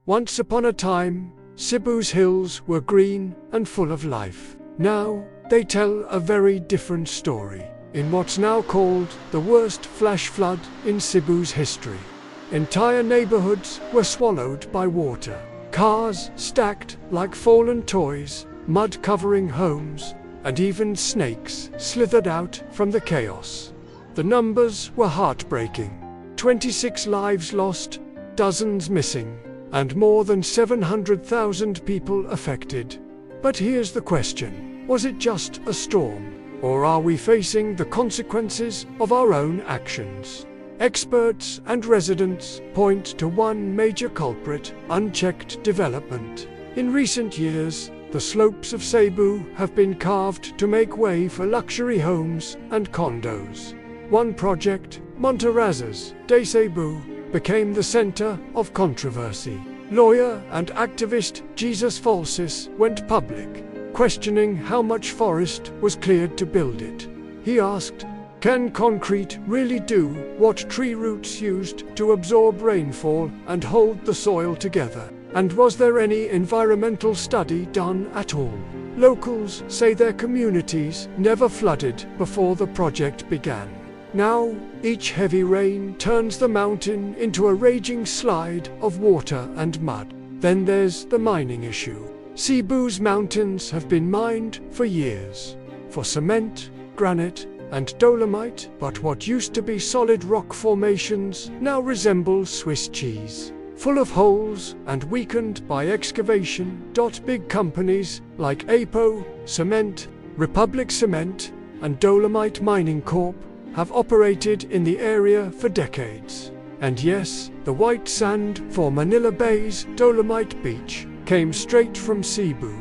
Once upon a time, Cebu's hills were green and full of life. Now, they tell a very different story, in what's now called the worst flash flood in Cebu's history. Entire neighborhoods were swallowed by water. Cars stacked like fallen toys, mud covering homes, and even snakes slithered out from the chaos. The numbers were heartbreaking. 26 lives lost, dozens missing, and more than 700,000 people affected. But here's the question: was it just a storm? Or are we facing the consequences of our own actions? Experts and residents point to one major culprit: unchecked development. In recent years, the slopes of Cebu have been carved to make way for luxury homes and condos. One project, Monterrazas de Cebu, became the center of controversy. Lawyer and activist Jesus Falsis went public, questioning how much forest was cleared to build it. He asked, "Can concrete really do what tree roots used to absorb rainfall and hold the soil together? And was there any environmental study done at all?" Locals say their communities never flooded before the project began. Now, each heavy rain turns the mountain into a raging slide of water and mud. Then there's the mining issue. Cebu's mountains have been mined for years, for cement, granite, and dolomite, but what used to be solid rock formations now resemble Swiss cheese, full of holes and weakened by excavation. Big companies like APO, Cement, Republic Cement, and Dolomite Mining Corp have operated in the area for decades. And yes, the white sand for Manila Bay's Dolomite Beach came straight from Cebu.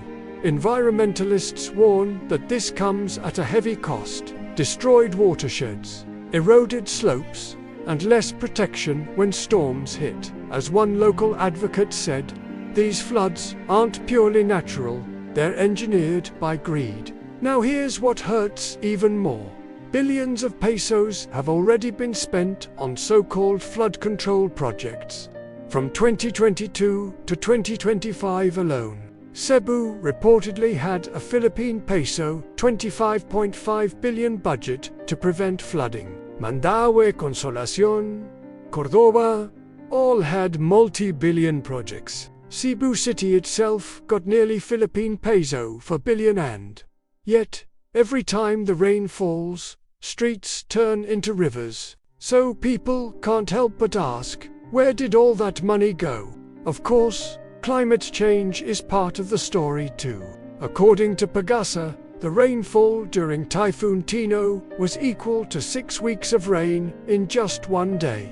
Environmentalists warn that this comes at a heavy cost: destroyed watersheds, eroded slopes, and less protection when storms hit. As one local advocate said, "These floods aren't purely natural, they're engineered by greed." Now here's what hurts even more. Billions of pesos have already been spent on so-called flood control projects. From 2022 to 2025 alone, Cebu reportedly had a Philippine peso 25.5 billion budget to prevent flooding. Mandaue, Consolacion, Cordoba, all had multi-billion projects. Cebu City itself got nearly Philippine peso for billion, and yet, every time the rain falls, streets turn into rivers. So people can't help but ask, where did all that money go? Of course, climate change is part of the story too. According to Pagasa, the rainfall during Typhoon Tino was equal to 6 weeks of rain in just one day.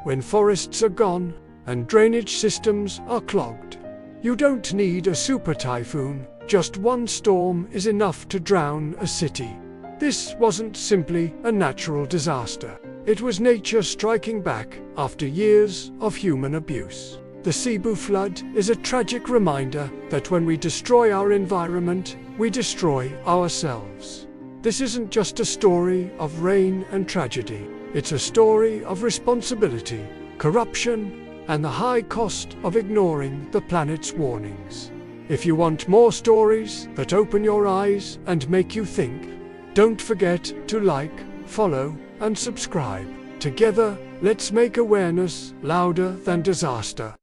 When forests are gone and drainage systems are clogged, you don't need a super typhoon. Just one storm is enough to drown a city. This wasn't simply a natural disaster. It was nature striking back after years of human abuse. The Cebu flood is a tragic reminder that when we destroy our environment, we destroy ourselves. This isn't just a story of rain and tragedy. It's a story of responsibility, corruption, and the high cost of ignoring the planet's warnings. If you want more stories that open your eyes and make you think, don't forget to like, follow, and subscribe. Together, let's make awareness louder than disaster.